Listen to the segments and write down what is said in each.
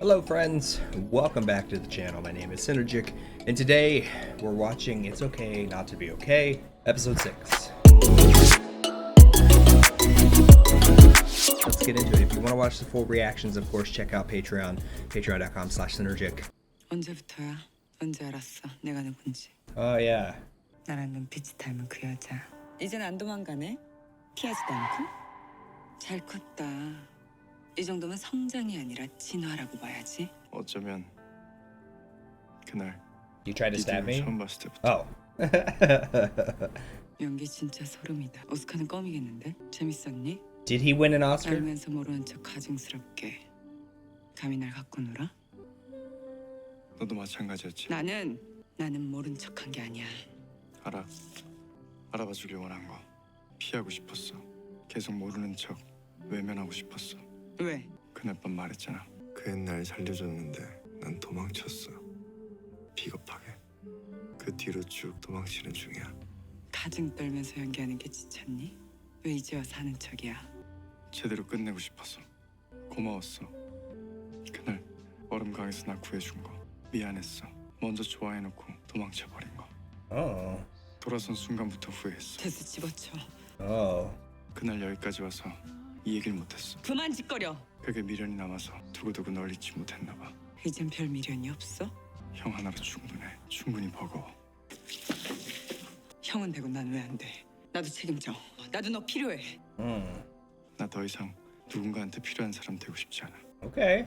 Hello friends, welcome back to the channel. My name is Psynergic, and today we're watching It's Okay Not to Be Okay, episode 6. Let's get into it. If you want to watch the full reactions, of course, check out Patreon, patreon.com/Psynergic. 언제부터야? 언제 알았어? 내가 누군지. Oh yeah. 나랑 눈빛이 닮은 그 여자. 이젠 안 도망가네? 피하지도 않고? 잘 컸다. 이 정도면 성장이 아니라 진화라고 봐야지. 어쩌면 그날 You tried to stab me? 처음 봤을 때부터 Oh. 연기 진짜 소름이다. 오스카는 껌이겠는데? 재밌었니? Did he win an Oscar? 알면서 모르는 척 가증스럽게 감히 날 갖고 놀아? 너도 마찬가지였지. 나는 모른 척한 게 아니야. 알아봐 주길 원한 거 피하고 싶었어. 계속 모르는 척 외면하고 싶었어. 왜? 그날 밤 말했잖아. 그 옛날 살려줬는데 난 도망쳤어. 비겁하게. 그 뒤로 쭉 도망치는 중이야. 가증 떨면서 연기하는 게 지쳤니? 왜 이제 와서 하는 척이야? 제대로 끝내고 싶어서. 고마웠어. 그날 얼음강에서 나 구해준 거 미안했어. 먼저 좋아해놓고 도망쳐버린 거. Oh. 돌아선 순간부터 후회했어. 됐어, 집어쳐. Oh. 그날 여기까지 와서 이 얘기를 못했어. 그만 짓거려. 그게 미련이 남아서 두고두고 널 잊지 못했나 봐. 이젠 별 미련이 없어? 형 하나로 충분해. 충분히 버거워. 형은 되고 난 왜 안 돼? 나도 책임져. 나도 너 필요해. 나 더 이상 누군가한테 필요한 사람 되고 싶지 않아. Okay.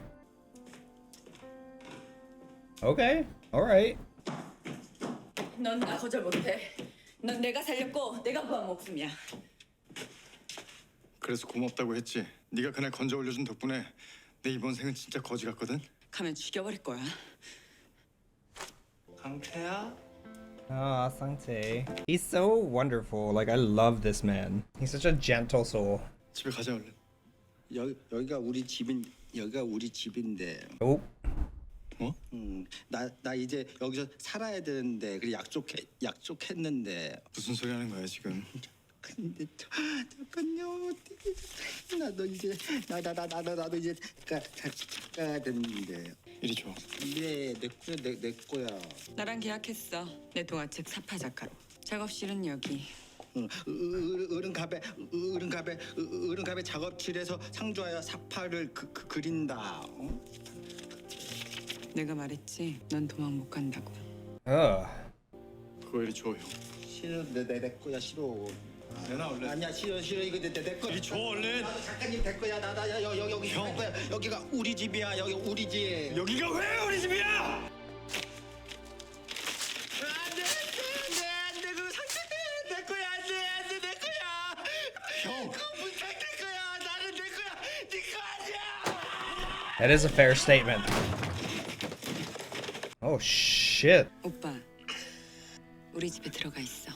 Okay. All right. 넌 나 거절 못해. 넌 내가 살렸고 내가 구한 목숨이야. 그래서 고맙다고 했지. 네가 그날 건져 올려준 덕분에 내 이번 생은 진짜 거지 같거든. 가면 죽여버릴 거야. 강태야? Ah, Sangtae. He's so wonderful. Like, I love this man. He's such a gentle soul. 집에 가자 얼른. 여기가 우리 집인데. Oh. 어? 나 이제 여기서 살아야 되는데 그래 약속했는데. 무슨 소리 하는 거야 지금? 근데 잠깐요. 나도 이제 나도 이제 가야 되는데. 이리 줘. 네, 내 거야. 나랑 계약했어. 내 동화책 사파 작가로. 작업실은 여기. 어른갑에 작업실에서 상주하여 사파를 그린다. 어? 내가 말했지. 넌 도망 못 간다고. Ugh. 그거 이리 줘 형. 싫어, 내 거야 싫어. 내놔 얼른. 아니야 싫어 이거 내 거야. 이리 줘 얼른. 작가님 될 거야. 나 여기 될 거야. 여기가 우리 집이야. 여기 우리 집. 여기가 왜 우리 집이야? 안돼 그 상태 내 거야 안돼 내 거야. 형. 그분 내 거야 나는 내 거야 네 거 아니야. That is a fair statement. Oh, shit. 오빠, 우리 집에 들어가 있어.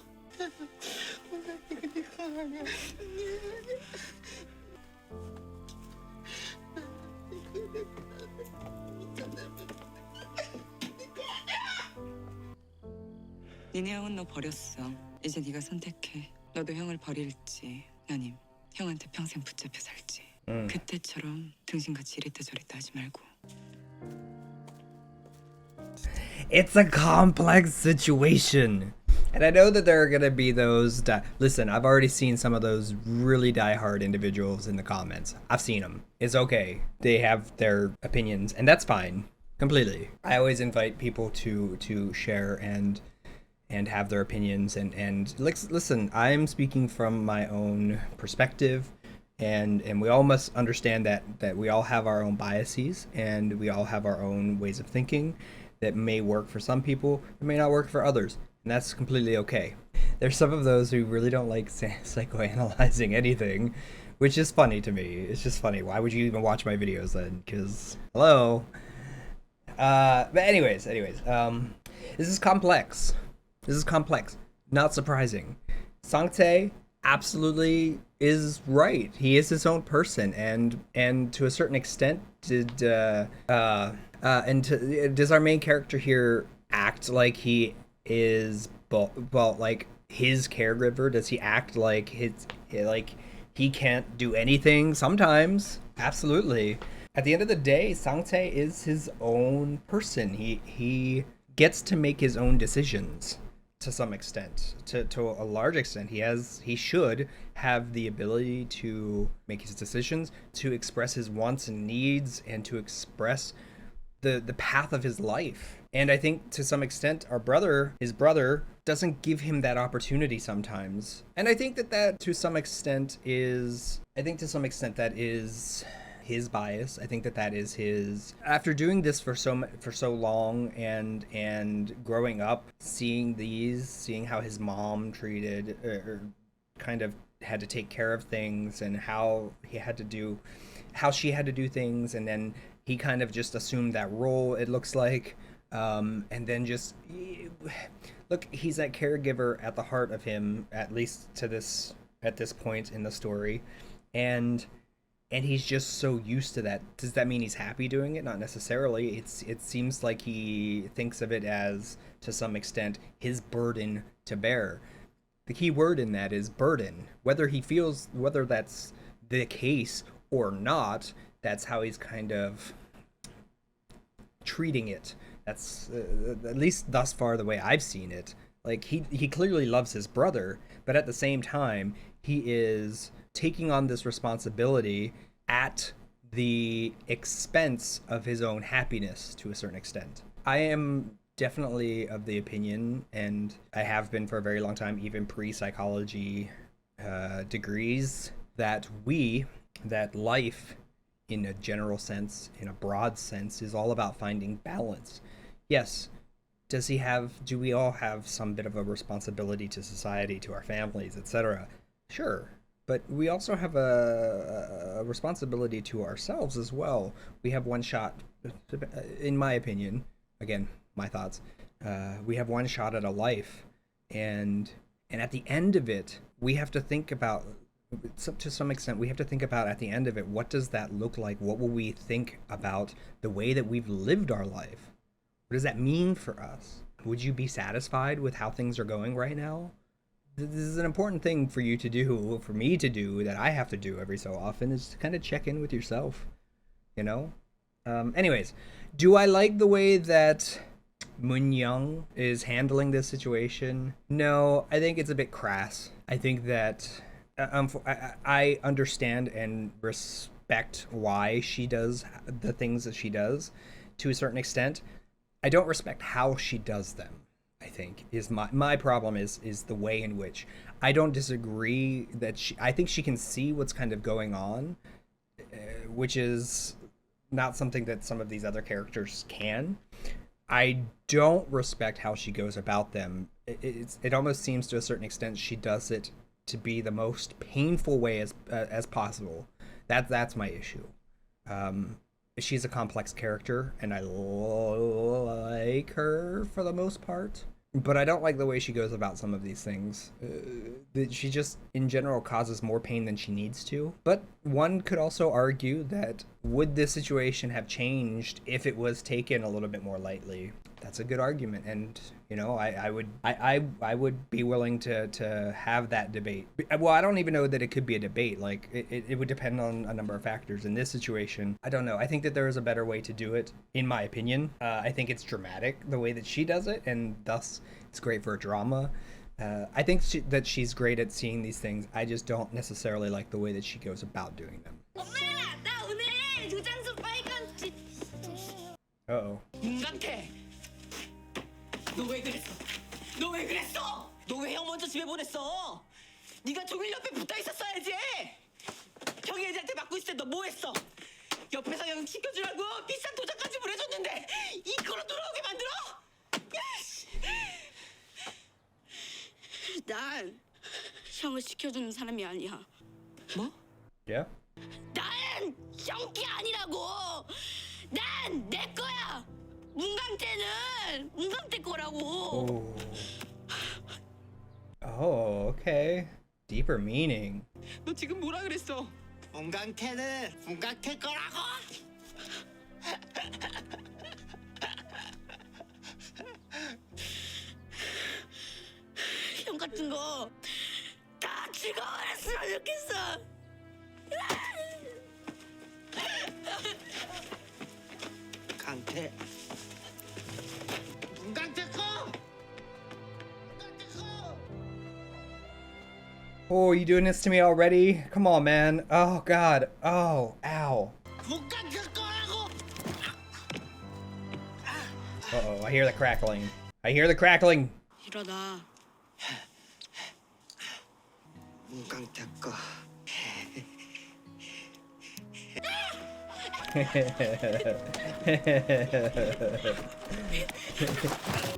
니네 형은 너 버렸어. 이제 네가 선택해. 너도 형을 버릴지 아님 형한테 평생 붙잡혀 살지. 그때처럼 등신같이 이랬다 저랬다 하지 말고. It's a complex situation. And I know that there are going to be those that, listen, I've already seen some of those really diehard individuals in the comments. I've seen them. It's okay. They have their opinions, and that's fine. Completely. I always invite people to share and have their opinions and listen, I'm speaking from my own perspective, and we all must understand that we all have our own biases and we all have our own ways of thinking that may work for some people, it may not work for others, and that's completely okay. There's some of those who really don't like psychoanalyzing anything, which is funny to me. It's just funny. Why would you even watch my videos then? Because, hello. But anyways, this is complex. Not surprising. Sangtae absolutely is right. He is his own person, and to a certain extent, does our main character here act like he is like his caregiver? Does he act like he can't do anything sometimes? Absolutely. At the end of the day, Sangtae is his own person. He gets to make his own decisions to some extent. To a large extent, he should have the ability to make his decisions, to express his wants and needs, and to express the path of his life. And I think to some extent his brother doesn't give him that opportunity sometimes. And I think that to some extent is his bias. I think that is his, after doing this for so long and growing up, seeing how his mom treated or kind of had to take care of things, and how she had to do things, and then he kind of just assumed that role, it looks like. And then just look, he's that caregiver at the heart of him, at least at this point in the story, and he's just so used to that. Does that mean he's happy doing it? Not necessarily. It seems like he thinks of it as, to some extent, his burden to bear. The key word in that is burden. Whether that's the case or not, that's how he's kind of treating it. That's at least thus far the way I've seen it. Like, he clearly loves his brother, but at the same time, he is taking on this responsibility at the expense of his own happiness to a certain extent. I am definitely of the opinion, and I have been for a very long time, even pre-psychology degrees, that life, in a general sense, in a broad sense, is all about finding balance. Yes, do we all have some bit of a responsibility to society, to our families, etc.? Sure. But we also have a responsibility to ourselves as well. We have one shot, in my opinion, again, my thoughts, we have one shot at a life, and at the end of it, we have to think about, to some extent, we have to think about, at the end of it, what does that look like? What will we think about the way that we've lived our life? What does that mean for us? Would you be satisfied with how things are going right now? This is an important thing for you to do, for me to do, that I have to do every so often, is to kind of check in with yourself, you know? Anyways, do I like the way that Moon Young is handling this situation? No, I think it's a bit crass. I think that I understand and respect why she does the things that she does to a certain extent. I don't respect how she does them, I think, is my problem is the way in which. I don't disagree that I think she can see what's kind of going on, which is not something that some of these other characters can. I don't respect how she goes about them. It almost seems, to a certain extent, she does it to be the most painful way as possible. That's my issue. She's a complex character, and I like her for the most part, but I don't like the way she goes about some of these things. She just, in general, causes more pain than she needs to. But one could also argue that, would this situation have changed if it was taken a little bit more lightly? That's a good argument, and you know, I would be willing to have that debate. Well, I don't even know that it could be a debate. Like, it would depend on a number of factors. In this situation, I don't know. I think that there is a better way to do it, in my opinion. I think it's dramatic the way that she does it, and thus it's great for a drama. I think that she's great at seeing these things. I just don't necessarily like the way that she goes about doing them. Uh-oh. 너 왜 그랬어? 너 왜 그랬어? 너 왜 형 먼저 집에 보냈어? 네가 종일 옆에 붙어 있었어야지. 형이 애들한테 맞고 있을 때 너 뭐 했어? 옆에서 형 시켜주라고 비싼 도장까지 보내줬는데 이거로 돌아오게 만들어? 야씨! 난 형을 시켜주는 사람이 아니야. 뭐? Yeah. 난 형기 아니라고. 난 내 거야. 문강태는 문강태 거라고. Oh, okay. Deeper meaning. 너 지금 뭐라 그랬어? 문강태는 문강태 거라고. 형 같은 거 다 죽어버렸으면 좋겠어. Oh, you doing this to me already? Come on, man. Oh, God. Oh, ow. Uh-oh, I hear the crackling. I hear the crackling. 일어나. 눈 깜짝거.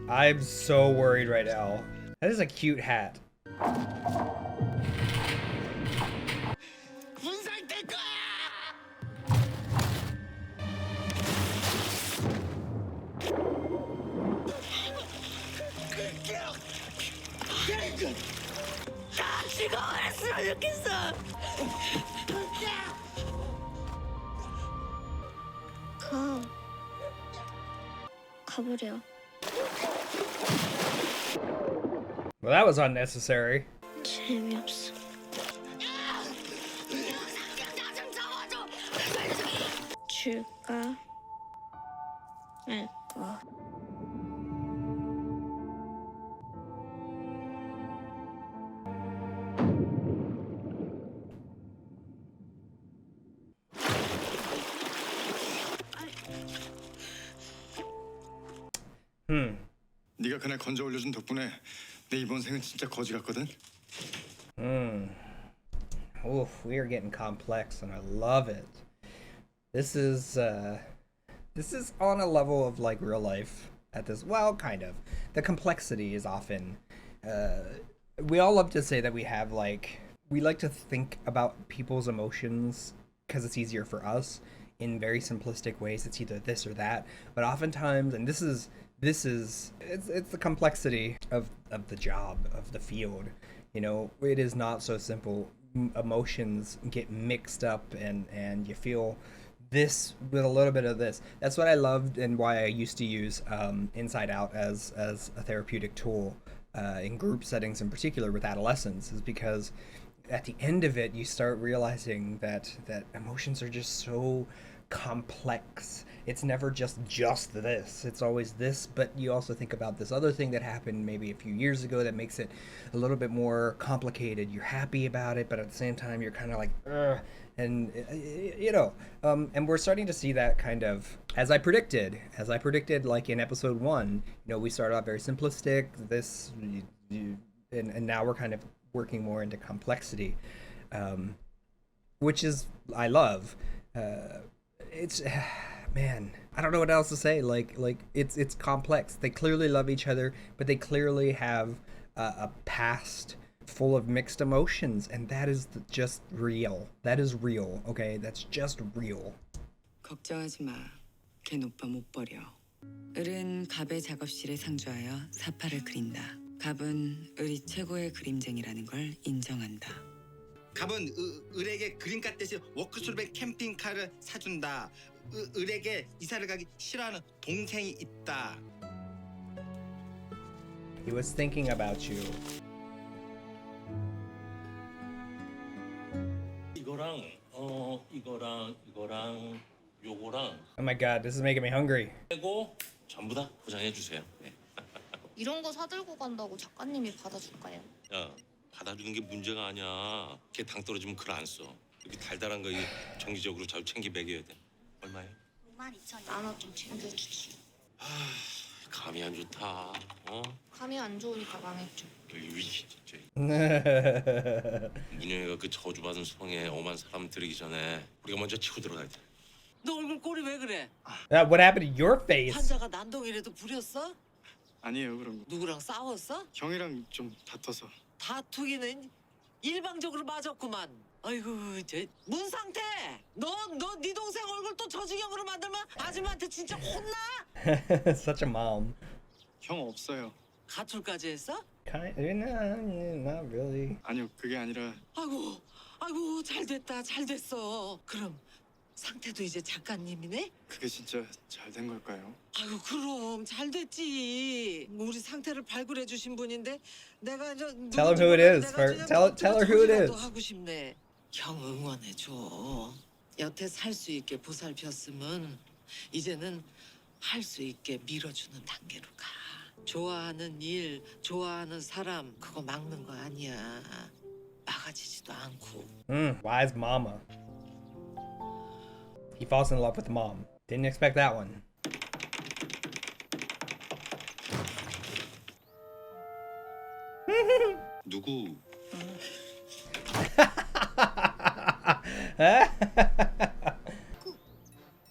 I'm so worried right now. That is a cute hat. 분산될 거야. 나 지금 했으면 좋겠어. 가버려. Well, that was unnecessary. 재미없어. 줄까 말까. 네가 그날 건져 올려준 덕분에 내 이번 생은 진짜 거지 같거든. Oof, we are getting complex, and I love it. This is on a level of like real life at this. Well, kind of. The complexity is often. We all love to say that we have like we like to think about people's emotions because it's easier for us in very simplistic ways. It's either this or that, but oftentimes, and this is it's the complexity of the job, of the field. You know, it is not so simple. Emotions get mixed up, and you feel this with a little bit of this. That's what I loved, and why I used to use Inside Out as a therapeutic tool in group settings, in particular with adolescents, is because at the end of it, you start realizing that emotions are just so complex. It's never just this. It's always this, but you also think about this other thing that happened maybe a few years ago that makes it a little bit more complicated. You're happy about it, but at the same time, you're kind of like, ugh. And and we're starting to see that kind of, as I predicted, like in episode 1. We started off very simplistic. And now we're kind of working more into complexity, which is I love. It's man, I don't know what else to say. Like it's complex. They clearly love each other, but they clearly have a past full of mixed emotions, and that is just real. That is real. Okay, that's just real. 걱정하지 마. 걘 오빠 못 버려. 을은 갑의 작업실에 상주하여 사파를 그린다. 갑은 을이 최고의 그림쟁이라는 걸 인정한다. 갑은 을에게 그림카 대신 워크숍에 캠핑카를 사준다. 을에게 이사를 가기 싫어하는 동생이 있다. He was thinking about you. 이거랑 요거랑 Oh my god, this is making me hungry. 빼고 전부 다 포장해 주세요. 네. 이런 거 사들고 간다고 작가님이 받아줄까요? 야, 받아주는 게 문제가 아니야. 걔 당 떨어지면 글 안 써. 이렇게 달달한 거 이게 정기적으로 잘 챙겨 먹여야 돼. 얼마예요? 52,000원. 나눠 좀 챙겨주지. 감이 안 좋다. 감이 안 좋으니까 망했죠. 이 진짜. 문영이가 그 저주받은 성에 엄한 사람 들이기 전에 우리가 먼저 치고 들어가야 돼. 너 얼굴 꼴이 왜 그래? What happened to your face? 환자가 난동이라도 부렸어? 아니에요 그런 거. 누구랑 싸웠어? 형이랑 좀 다퉈서. 다투기는 일방적으로 맞았구만. 아이고 쟤 문상태, 너 네 동생 얼굴 또 저 지경으로 만들면 아줌마한테 진짜 혼나? Such a mom. 형 없어요. 가출까지 했어? Not really. 아니요 그게 아니라 아이고 잘 됐어. 그럼 상태도 이제 작가님이네? 그게 진짜 잘 된 걸까요? 아이고 그럼 잘 됐지. 우리 상태를 발굴해 주신 분인데 내가 저 Tell him who it is first. Tell her who it is. 하고 싶네. 형 응원해 줘. 여태 살 수 있게 보살폈으면 이제는 할 수 있게 밀어주는 단계로 가. 좋아하는 일, 좋아하는 사람 그거 막는 거 아니야. 막아지지도 않고. Wise mama. He falls in love with mom. Didn't expect that one. 누구?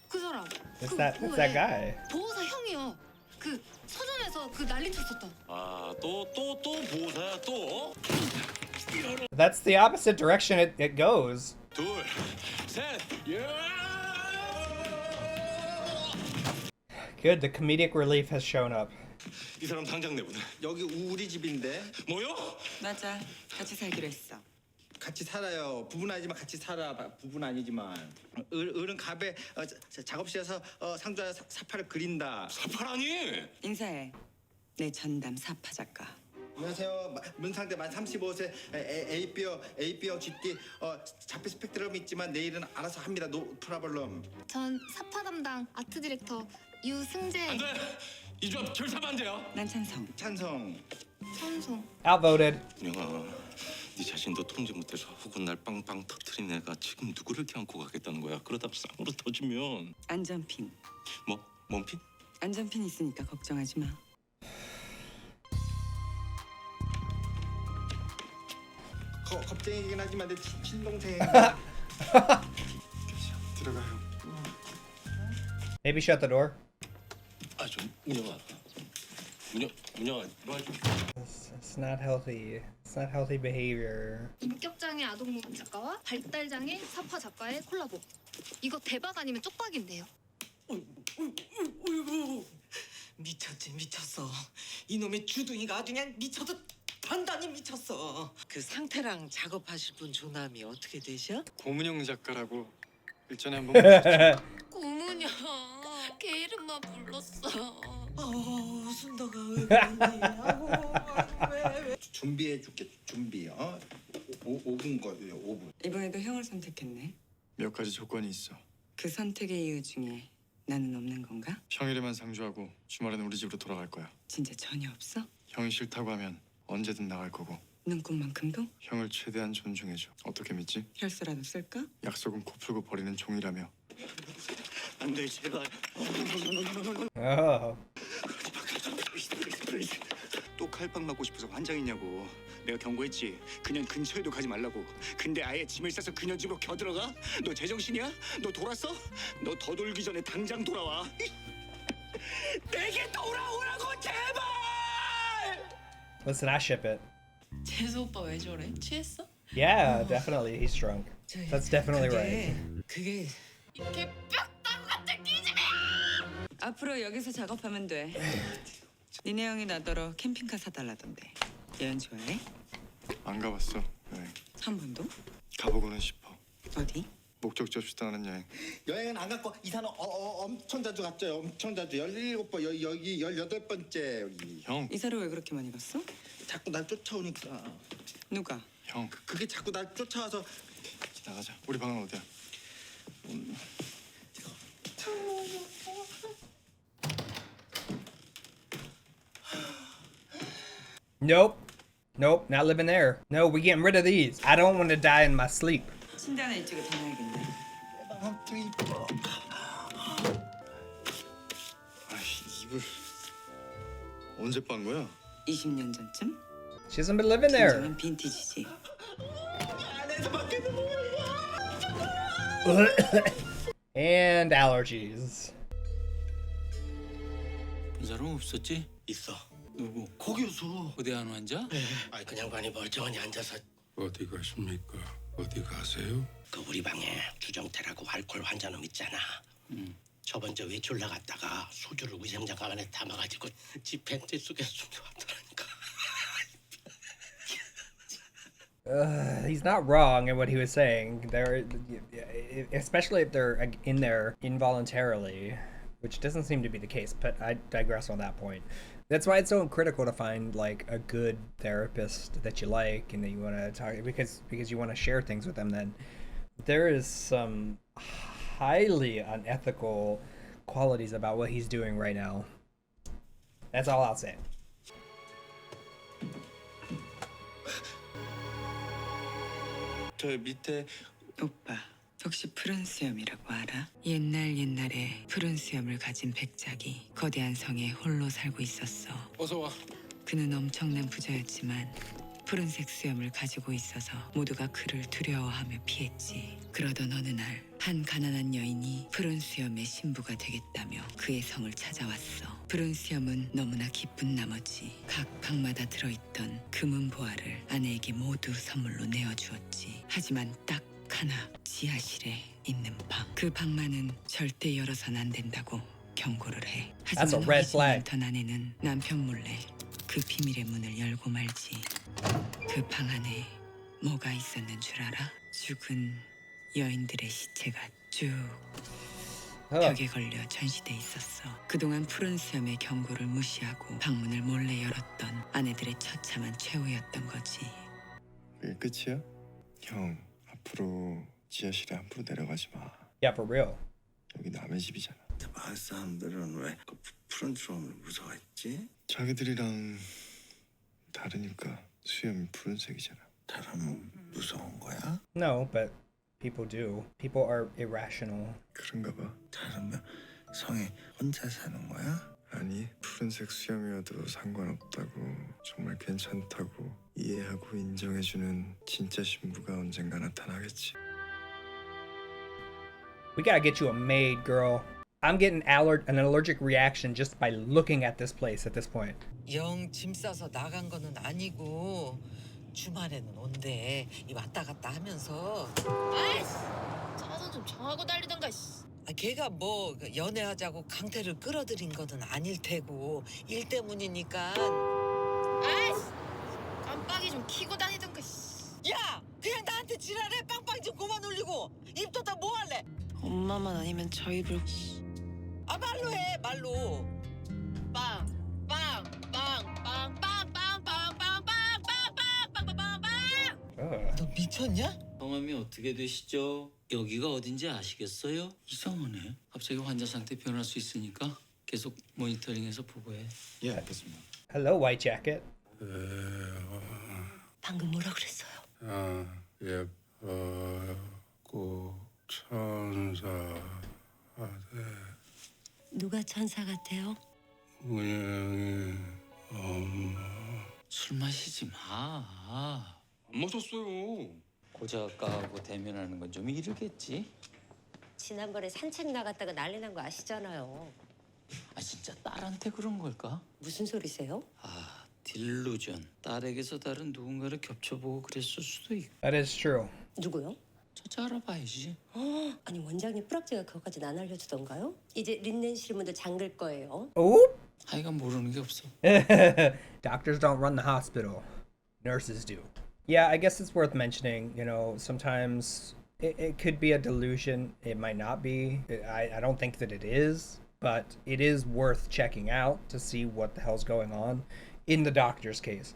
그 사람. It's that guy. 보호사 형이요. 그 서점에서 그 난리 쳤었던. 아, 또 보호사야 또? That's the opposite direction it goes. 둘, 셋, Good, the comedic relief has shown up. 이 사람 당장 내보내. 여기 우리 집인데 뭐요? 맞아. 같이 살기로 했어. 같이 살아요. 부부는 아니지만 같이 살아. 부부는 아니지만 어른 갑에 작업실에서 상주와 사파를 그린다. 사파라니? 인사해. 내 전담 사파 작가. 안녕하세요. 문상대 만 35세 AB형 GT 자폐 스펙트럼이 있지만 내일은 알아서 합니다. 노 프라블럼. 전 사파 담당 아트 디렉터 유승재. 안 돼. 이 조합 결사면 안 돼요. 난 찬성. 찬성. 선송. Outvoted. 윤영아, 네 자신도 통제 못해서 혹은 날 빵빵 터트린 애가 지금 누구를 껴안고 가겠다는 거야? 그러다 쌍으로 터지면 안전핀. 뭐? 몸핀? 안전핀 있으니까 걱정하지 마. 겁쟁이긴 하지만 내 친동생. 들어가요. Maybe shut the door. 아, 좀 문영아. 문영아, 이리 와 좀. It's not healthy. It's not healthy behavior. 인격장애 아동무비 작가와 발달장애 사파 작가의 콜라보. 이거 대박 아니면 쪽박인데요. 어이구 미쳤지 미쳤어. 이놈의 주둥이가 아주 그냥 미쳐서 단단히 미쳤어. 그 상태랑 작업하실 분 조남이 어떻게 되셔? 고문영 작가라고 일전에 한번 보셨죠? 고문이야. 걔 이름만 불렀어. 순덕아 왜 그러니? 아이고, 왜? 준비해 줄게. 준비. 5분 거예요. 5분. 이번에도 형을 선택했네. 몇 가지 조건이 있어. 그 선택의 이유 중에 나는 없는 건가? 평일에만 상주하고 주말에는 우리 집으로 돌아갈 거야. 진짜 전혀 없어? 형이 싫다고 하면 언제든 나갈 거고 눈꽃만큼도? 형을 최대한 존중해줘. 어떻게 믿지? 혈서라도 쓸까? 약속은 코 풀고 버리는 종이라며. 안돼 제발. Oh. 또 칼빵 맞고 싶어서 환장했냐고. 내가 경고했지. 그냥 근처에도 가지 말라고. 근데 아예 짐을 싸서 그녀 집으로 겨들어가? 너 제정신이야? 너 돌았어? 너 더 돌기 전에 당장 돌아와. 내게 돌아오라고 제발! Listen, I ship it. 재수 오빠 왜 저래? 취했어? Yeah, definitely. He's drunk. That's definitely right. 그게 이렇게 뼈다귀 같은 기집애! 앞으로 여기서 작업하면 돼. 니네 형이 나더러 캠핑카 사달라던데. 여행 좋아해? 안 가봤어. 여행. 한 번도? 가보고는 싶어. 어디? 목적지 없이 떠나는 여행. 여행은 안 갔고 이사는 엄청 자주 갔죠. 엄청 자주. 17번 여기 18번째 여기. 형, 이사를 왜 그렇게 많이 갔어? 자꾸 날 쫓아오니까. 누가? 형. 그게 자꾸 날 쫓아와서 나가자. 우리 방은 어디야? Nope. Nope, not living there. No, we getting rid of these. I don't want to die in my sleep. 침대 하나 이쪽에 다녀야겠네. 엄청 이뻐. 아이, 이불 언제 빤 거야? 20년 전쯤? She hasn't been living there. 진정한 빈티지지. And allergies. 이 사람 없었지? 있어. 누구? 고 교수. 거대한 환자? 아 그냥 반이 멀쩡하니 앉아서. 어디 가십니까? 어디 가세요? 그 우리 방에 주정태라고 알코올 환자놈 있잖아. 저번 주 외출 나갔다가 소주를 위생장갑 안에 담아가지고 집 팬티 속에 숨겨왔더라니까. He's not wrong in what he was saying. There, especially if they're in there involuntarily, which doesn't seem to be the case. But I digress on that point. That's why it's so critical to find like a good therapist that you like and that you want to talk because you want to share things with them. Then there is some highly unethical qualities about what he's doing right now. That's all I'll say. 저 밑에 오빠, 혹시 푸른 수염이라고 알아? 옛날에 푸른 수염을 가진 백작이 거대한 성에 홀로 살고 있었어. 어서 와. 그는 엄청난 부자였지만 푸른색 수염을 가지고 있어서 모두가 그를 두려워하며 피했지. 그러던 어느 날 한 가난한 여인이 푸른 수염의 신부가 되겠다며 그의 성을 찾아왔어. 푸른 수염은 너무나 기쁜 나머지 각 방마다 들어있던 금은 보화를 아내에게 모두 선물로 내어주었지. 하지만 딱 하나, 지하실에 있는 방. 그 방만은 절대 열어선 안 된다고 경고를 해. That's a 하지만 red 호기심이 flag. 많던 아내는 남편 몰래 그 비밀의 문을 열고 말지. 그 방 안에 뭐가 있었는 줄 알아? 죽은 여인들의 시체가 쭉 벽에 걸려 전시돼 있었어. 그동안 푸른 수염의 경고를 무시하고 방문을 몰래 열었던 아내들의 처참한 최후였던 거지. 그게 끝이야? 형 앞으로 지하실에 함부로 내려가지 마. Yeah, for real. 여기 남의 집이잖아. 마을 사람들은 왜 그 푸른 수염을 무서워했지? 자기들이랑 다르니까 수염이 푸른색이잖아. 다르면 무서운 거야? No, but people do. People are irrational. 그런가 봐. 다르면 성에 혼자 사는 거야? 아니 푸른색 수염이어도 상관없다고, 정말 괜찮다고 이해하고 인정해주는 진짜 신부가 언젠가 나타나겠지. We gotta get you a maid, girl. I'm getting an allergic reaction just by looking at this place at this point. 영 짐 싸서 나간 거는 아니고 주말에는 온대. 이 왔다 갔다 하면서. 아이씨, 차선 좀 정하고 달리던가. 씨. 걔가 뭐 연애하자고 강태를 끌어들인 거는 아닐 테고 일 때문이니까. 아이씨, 깜빡이 좀 키고 다니던가. 씨. 야, 그냥 나한테 지랄해. 빵빵 좀 그만 올리고 입 떴다 뭐 할래? 엄마만 아니면 저 입을 아 말로 해 말로. 빵, 빵, 빵, 빵, 빵, 빵, 빵, 빵, 빵, 빵, 빵, 빵, 빵, 빵. 너 미쳤냐? 성함이 어떻게 되시죠? 여기가 어딘지 아시겠어요? 이상하네. 갑자기 환자 상태 변할 수 있으니까 계속 모니터링해서 보고해. 예, 알겠습니다. Hello, white jacket. 방금 뭐라 그랬어요? 아, 예쁘고 천사 아들 누가 천사 같아요? 운영의 엄마. 술 마시지 마. 안 마셨어요. 고작가하고 대면하는 건 좀 이르겠지? 지난번에 산책 나갔다가 난리 난 거 아시잖아요. 아 진짜 딸한테 그런 걸까? 무슨 소리세요? 아 딜루전. 딸에게서 다른 누군가를 겹쳐보고 그랬을 수도 있고. That is true. 누구요? 저자 알아봐야지. 아니 원장님 뿌락지가 그거까지는 안 알려주던가요? 이제 린넨 실문도 잠글 거예요. Oh? 하여간 모르는 게 없어. Doctors don't run the hospital. Nurses do. Yeah, I guess it's worth mentioning. You know, sometimes it could be a delusion. It might not be. I don't think that it is. But it is worth checking out to see what the hell's going on in the doctor's case.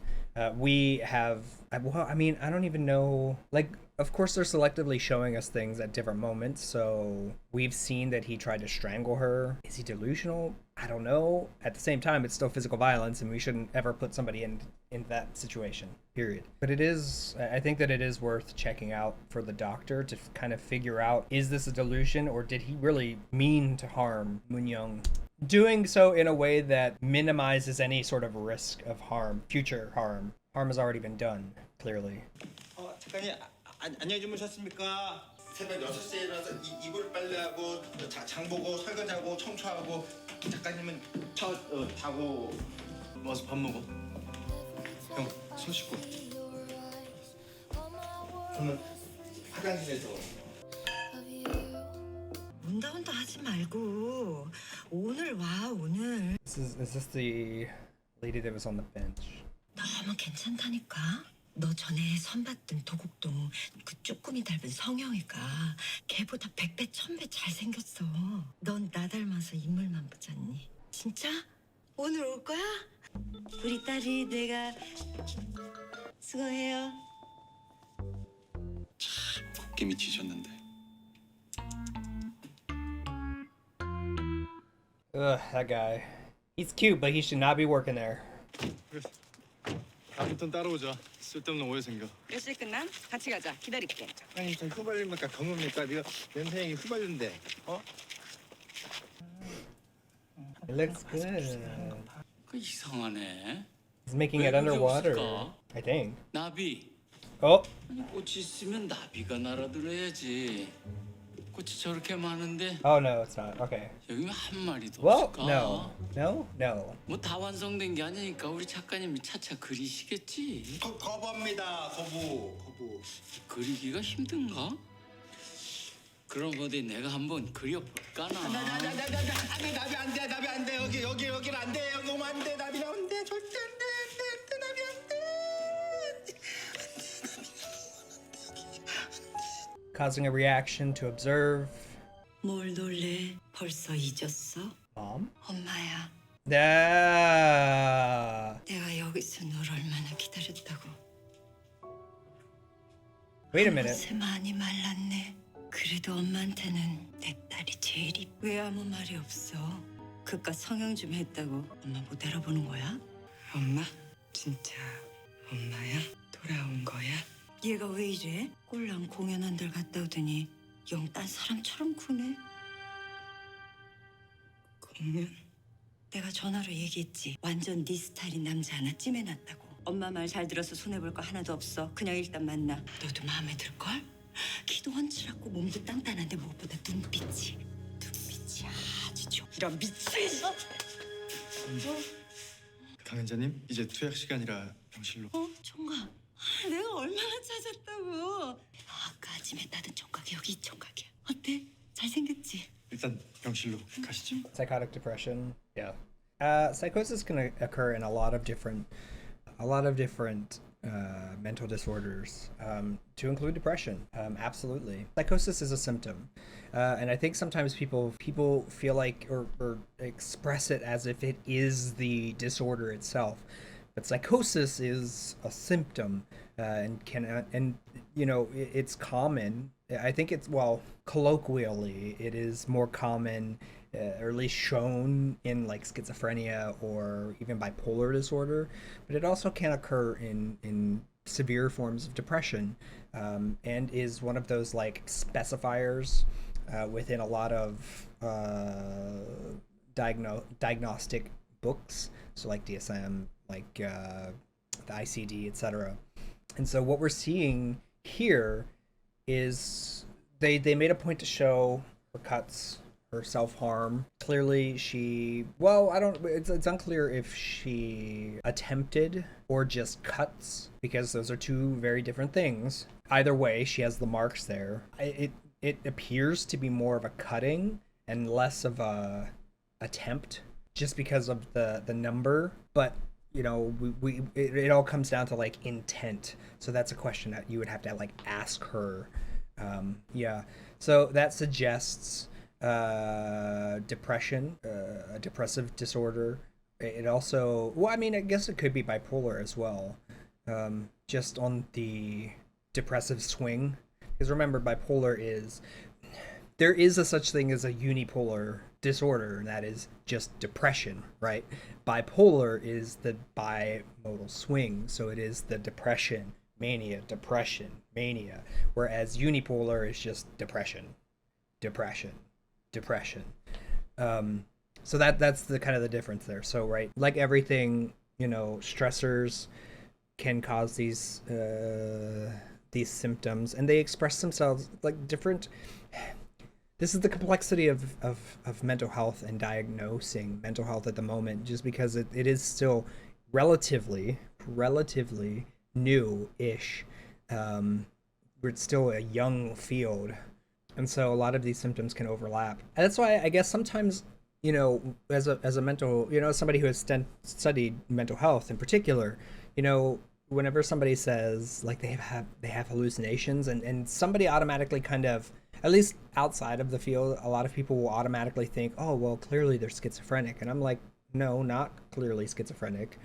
We have, well, I mean, I don't even know, like, of course they're selectively showing us things at different moments, so we've seen that he tried to strangle her. Is he delusional? I don't know. At the same time, it's still physical violence, and we shouldn't ever put somebody in that situation, period. But it is, I think that it is worth checking out for the doctor to kind of figure out, is this a delusion, or did he really mean to harm Moon-young? Doing so in a way that minimizes any sort of risk of harm, future harm. Harm has already been done, clearly. 작가님 안녕히 주무셨습니까? 새벽 6시에 일어나서 이불 빨래하고 장 보고 설거지하고 청소하고 작가님은 자고 와서 밥 먹어. 형, 손 씻고. 저는 화장실에서 온다 하지 말고 오늘 와 오늘. Is this the lady that was on the bench? 너무 괜찮다니까. 너 전에 선봤던 도곡동 그 쭈꾸미 닮은 성영이가 걔보다 100배 1000배 잘생겼어. 넌 나 닮아서 인물만 보잖니. 진짜? 오늘 올 거야? 우리 딸이 내가 수고해요. 곱게 미치셨는데. Ugh, that guy. He's cute, but he should not be working there. 다음부턴 따라오자. 쓸데없는 오해 생겨. 몇 시에 끝나? 같이 가자. 기다릴게. 아니 저 휘발유입니까 경유입니까? 네가 냄새 휘발유인데. 어? It looks good. 그 이상하네. He's making 왜 it 그게 underwater, 없을까? I think. 나비. Oh, 아니 꽃이 있으면 나비가 날아들어야지. 꽃이 저렇게 많은데 oh no, it's not. Okay. 여기 왜 한 마리도 Well, 없을까? no, no, no. 뭐 다 완성된 게 아니니까 우리 작가님이 차차 그리시겠지. 거부합니다. 거부. 그리기가 힘든가? 그럼 어디 내가 한번 그려볼까나. 나비 안 돼. 여기는 안 돼. 너무 안 돼. 나비 안 돼. 절대 안 돼. 나비 안 돼. Causing a reaction to observe. 뭘 놀래? 벌써 잊었어? Mom? 엄마야. Ah. 내가 여기서 널 얼마나 기다렸다고. Wait a minute. 옷에 많이 말랐네. 그래도 엄마한테는 내 딸이 제일 이뻐. 왜 아무 말이 없어? 그깟 성형 좀 했다고 엄마 못 알아보는 거야? 엄마? 진짜 엄마야? 돌아온 거야? 얘가 왜 이래? 꼴랑 공연 한 달 갔다 오더니 영 딴 사람처럼 구네. 공연? 내가 전화로 얘기했지. 완전 네 스타일인 남자 하나 찜해놨다고. 엄마 말 잘 들어서 손해볼 거 하나도 없어. 그냥 일단 만나. 너도 마음에 들걸? 키도 훤칠하고 몸도 단단한데 무엇보다 눈빛이 아주 좋아. 이런 미친. 강연자님, 이제 투약 시간이라 병실로. 총각. 내가 얼마나 찾았다고. 아까 아침에 따던 총각이 여기 이 총각이야. 어때? 잘생겼지? 일단 병실로 가시죠. Psychotic depression. Yeah. Psychosis can occur in a lot of different mental disorders, to include depression. Absolutely. Psychosis is a symptom. And I think sometimes people feel like or express it as if it is the disorder itself. But psychosis is a symptom, and it's common. I think it's, well, colloquially, it is more common, or at least shown in like schizophrenia or even bipolar disorder. But it also can occur in severe forms of depression, and is one of those like specifiers within a lot of diagnostic books. So like DSM, like the ICD, etc. And so what we're seeing here is they made a point to show her cuts, her self-harm. Clearly it's unclear if she attempted or just cuts, because those are two very different things. Either way, she has the marks there. It appears to be more of a cutting and less of a attempt, just because of the number. But it all comes down to like intent. So that's a question that you would have to like ask her. So that suggests depression, a depressive disorder. It also, I guess it could be bipolar as well, just on the depressive swing. Because remember, there is a such thing as a unipolar disorder, and that is just depression, right? Bipolar is the bimodal swing, so it is the depression, mania, whereas unipolar is just depression. So that's the kind of the difference there. So, right, like everything, stressors can cause these symptoms, and they express themselves like different. This is the complexity of mental health and diagnosing mental health at the moment, just because it is still relatively new-ish. It's still a young field, and so a lot of these symptoms can overlap. And that's why I guess sometimes, as a mental, somebody who has studied mental health in particular, whenever somebody says like they have hallucinations, and somebody automatically kind of, at least outside of the field, a lot of people will automatically think, oh, well, clearly they're schizophrenic. And I'm like, no, not clearly schizophrenic.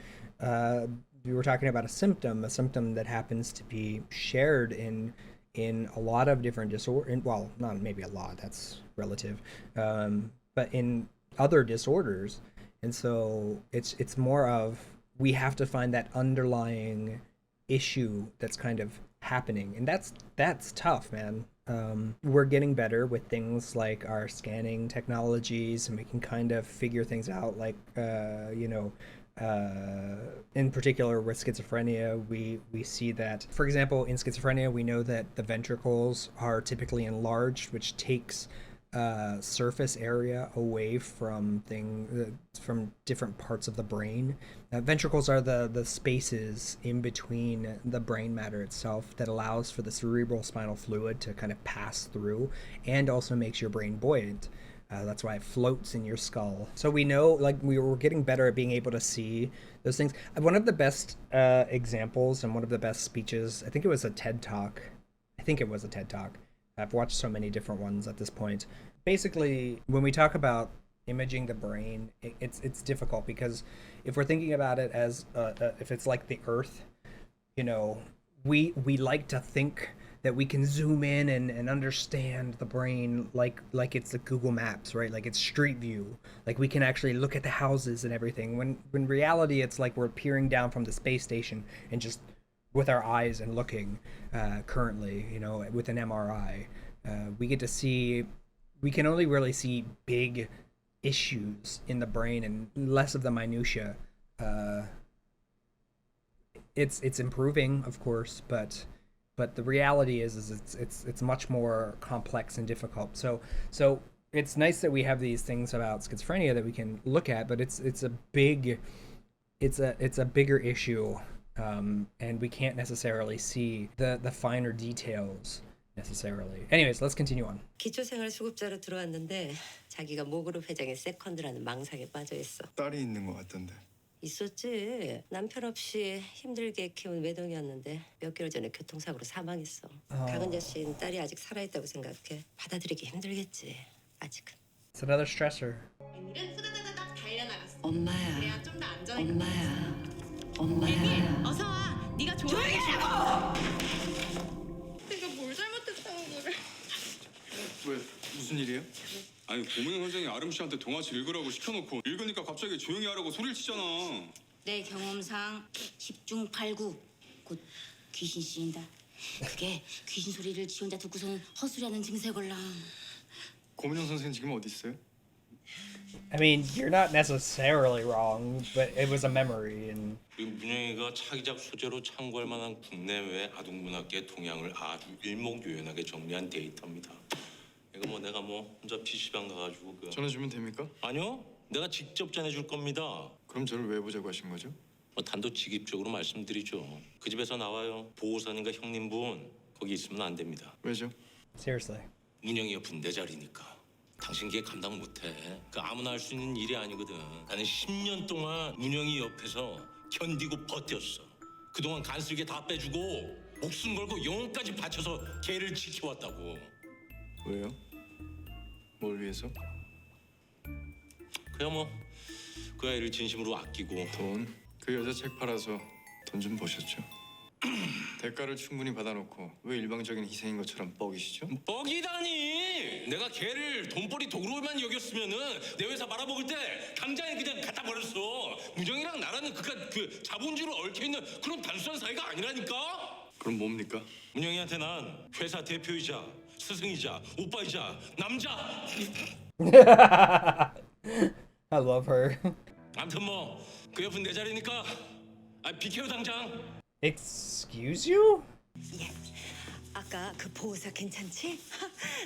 We were talking about a symptom that happens to be shared in a lot of different disorders. Well, not maybe a lot, that's relative. But in other disorders. And so it's more of, we have to find that underlying issue that's kind of happening, and that's tough, man. We're getting better with things like our scanning technologies, and we can kind of figure things out, like in particular with schizophrenia, we see that, for example, in schizophrenia, we know that the ventricles are typically enlarged, which takes surface area away from from different parts of the brain. Ventricles are the spaces in between the brain matter itself that allows for the cerebral spinal fluid to kind of pass through, and also makes your brain buoyant. That's why it floats in your skull. So we know, like, we were getting better at being able to see those things. One of the best examples and one of the best speeches, I think it was a TED Talk. I've watched so many different ones at this point. Basically, when we talk about imaging the brain, it's difficult, because if we're thinking about it as if it's like the Earth, we like to think that we can zoom in and understand the brain like it's the Google Maps, right? Like it's Street View. Like we can actually look at the houses and everything. When in reality, it's like we're peering down from the space station and just with our eyes and looking currently, with an MRI. We get to see, we can only really see big issues in the brain and less of the minutia. It's improving, of course, but the reality is it's much more complex and difficult. So it's nice that we have these things about schizophrenia that we can look at, but it's a bigger issue, and we can't necessarily see the finer details necessarily. Anyways, let's continue on. 기초생활수급자로 들어왔는데 자기가 모그룹 회장의 세컨드라는 망상에 빠져 있어. 딸이 있는 것 같던데. 있었지. 남편 없이 힘들게 키운 외동이었는데 몇 개월 전에 교통사고로 사망했어. 강은자 씨는 딸이 아직 살아있다고 생각해. 받아들이기 힘들겠지. 아직은. It's another stressor. 오늘은 후다다다닥 달려나갔어. 엄마야. 그래야 좀 더 안전해. 엄마야. 어서 와. 네가 좋아하는 내가 뭘 잘못했다는 거래. 왜? 무슨 일이에요? 아니 고문희 선생이 아름 씨한테 동화책 읽으라고 시켜놓고 읽으니까 갑자기 조용히 하라고 소리를 치잖아. 내 경험상 10중 8구 곧 귀신 씌인다. 그게 귀신 소리를 지 혼자 듣고서는 헛소리하는 증세 걸라. 고문영 선생 지금 어디 있어요? I mean, you're not necessarily wrong, but it was a memory. And 그리고 문영이가 차기작 소재로 참고할 만한 국내외 아동문학계 동향을 아주 일목요연하게 정리한 데이터입니다. 이거 내가 혼자 PC방 가가지고 전해주면 됩니까? 아니요, 내가 직접 전해줄 겁니다. 그럼 저를 왜 보자고 하신 거죠? 단도직입적으로 말씀드리죠. 그 집에서 나와요. 보호사님과 형님분 거기 있으면 안 됩니다. 왜죠? seriously. 문영이 옆은 내 자리니까. 당신 걔 감당 못해. 아무나 할 수 있는 일이 아니거든. 나는 10년 동안 문영이 옆에서 견디고 버텼어. 그동안 간슬게 다 빼주고 목숨 걸고 영혼까지 바쳐서 걔를 지켜왔다고. 왜요? 뭘 위해서? 그야 그 아이를 진심으로 아끼고. 돈? 그 여자 책 팔아서 돈 좀 버셨죠? 대가를 충분히 받아놓고 왜 일방적인 희생인 것처럼 뻐기시죠? 뻐기다니! 내가 걔를 돈벌이 도구로만 여겼으면은 내 회사 말아먹을 때 당장에 그냥 갖다 버렸어. 문영이랑 나라는 그 자본주의로 얽혀있는 그런 단순한 사이가 아니라니까? 그럼 뭡니까? 문영이한테 난 회사 대표이자 스승이자 오빠이자 남자. I love her. 아무튼 그 옆은 내 자리니까 비켜요 당장. Excuse you? 아까 그 보호사 괜찮지?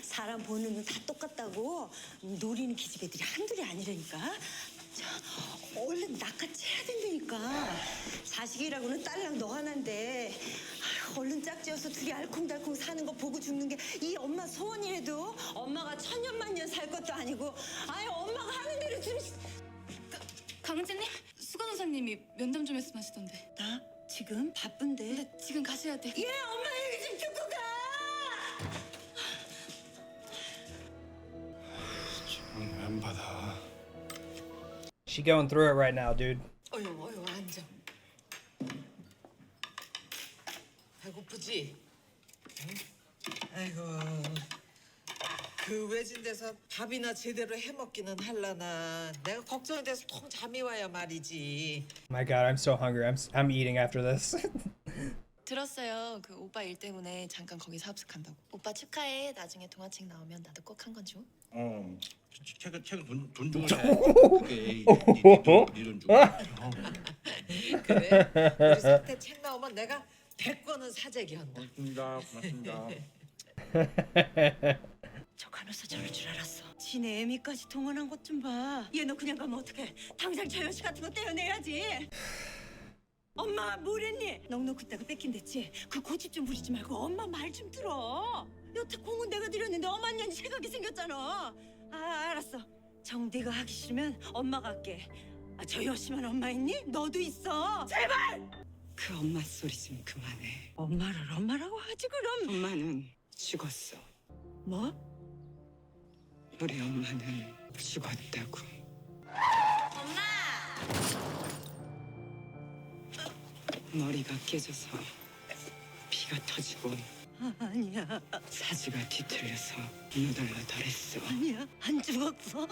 사람 보는 눈 다 똑같다고. 노리는 기집애들이 한둘이 아니라니까. 얼른 낚아채야 된다니까. 자식이라고는 딸랑 너 하나인데 얼른 짝지어서 둘이 알콩달콩 사는 거 보고 죽는 게 이 엄마 소원이라도. 엄마가 천년만년 살 것도 아니고. 아유, 엄마가 하는 대로 좀. 강은재님, 수강 의사님이 면담 좀 했으면 하시던데. 나? 지금? 바쁜데? 근데 지금 가셔야 돼. 예, 엄마 얘기 좀 듣고 가! 지금 왜 안 받아? She going through it right now, dude. 어휴 앉아. 배고프지? 아이고 그 외진 데서 밥이나 제대로 해 먹기는 할라나. 내가 걱정이 돼서 통 잠이 와야 말이지. My God, I'm so hungry. I'm eating after this. 들었어요. 그 오빠 일 때문에 잠깐 거기서 합숙한다고. 오빠 축하해. 나중에 동화책 나오면 나도 꼭 한 권 줘. 책은 돈 주고 해. 그게 니돈 주고. 그래? 우리 사태 책 나오면 내가 100권은 사재기한다. 고맙습니다. 저 간호사 저럴 줄 알았어. 지네 애미까지 동원한 것 좀 봐. 얘 너 그냥 가면 어떡해? 당장 저 여시 같은 거 떼어내야지. 엄마 뭐랬니? 넉넉 그따가 뺏긴댔지. 그 고집 좀 부리지 말고 엄마 말 좀 들어. 여태 공은 내가 드렸는데 엄한 년이 생각이 생겼잖아. 아 알았어. 정 네가 하기 싫으면 엄마가 할게. 아, 저 여시만 엄마 있니? 너도 있어. 제발. 그 엄마 소리 좀 그만해. 엄마를 엄마라고 하지 그럼. 엄마는 죽었어. 뭐? 우리 엄마는 죽었다고. 머리가 깨져서 피가 터지고 아니야. 사지가 뒤틀려서 너덜너덜했어. 아니야. 안 죽었어.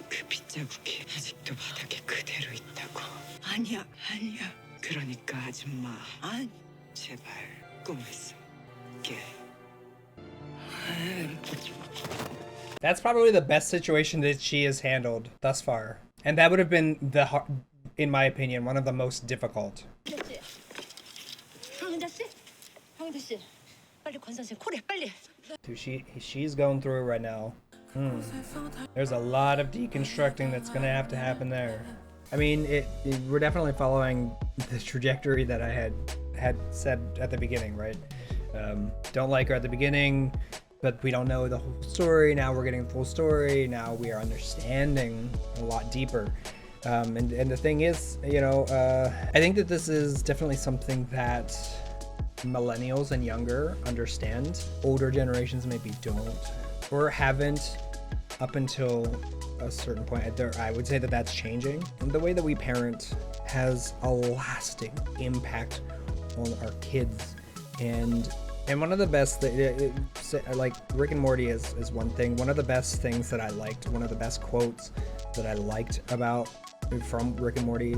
그 빗자국이 아직도 바닥에 그대로 있다고. 아니야. 아니야. 그러니까 아줌마 아니. 제발 꿈에서 깨. That's probably the best situation that she has handled thus far. And that would have been in my opinion, one of the most difficult. 황은자 씨? 황은자 씨. 빨리 권 선생 콜해 빨리. Dude, she's going through it right now. There's a lot of deconstructing that's gonna have to happen there. I mean, we're definitely following the trajectory that I had said at the beginning, right? Don't like her at the beginning, but we don't know the whole story. Now we're getting the full story. Now we are understanding a lot deeper. And the thing is, you know, I think that this is definitely something that millennials and younger understand. Older generations maybe don't or haven't up until a certain point. I would say that that's changing. And the way that we parent has a lasting impact on our kids. And one of the best, like Rick and Morty is one thing. One of the best things that I liked, one of the best quotes that I liked from Rick and Morty,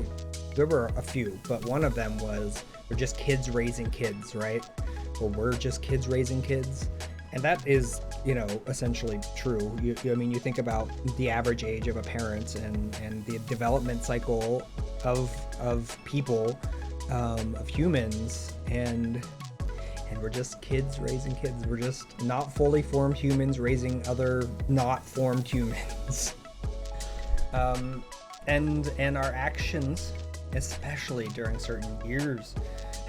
there were a few, but one of them was, we're just kids raising kids, right? Or we're just kids raising kids. And that is, you know, essentially true. I mean, you think about the average age of a parent and the development cycle of people, of humans, and we're just kids raising kids. We're just not fully formed humans raising other not formed humans. And our actions, especially during certain years,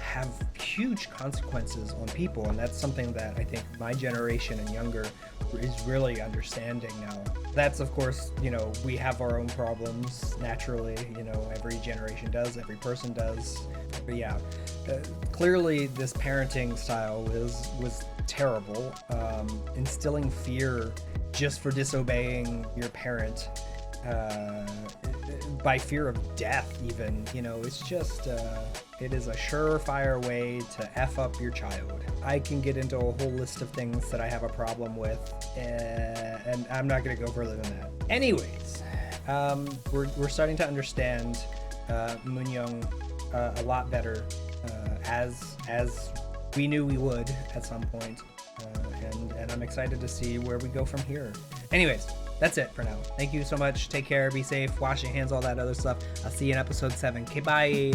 have huge consequences on people, and that's something that I think my generation and younger is really understanding now. That's, of course, you know, we have our own problems naturally, you know, every generation does, every person does. But yeah, clearly this parenting style was terrible. Instilling fear just for disobeying your parent, by fear of death even, you know, it's just it is a surefire way to F up your child. I can get into a whole list of things that I have a problem with, and I'm not going to go further than that. Anyways, we're starting to understand Moon Young a lot better, as we knew we would at some point, and I'm excited to see where we go from here. Anyways, that's it for now. Thank you so much. Take care. Be safe. Wash your hands. All that other stuff. I'll see you in episode 7. Okay, bye.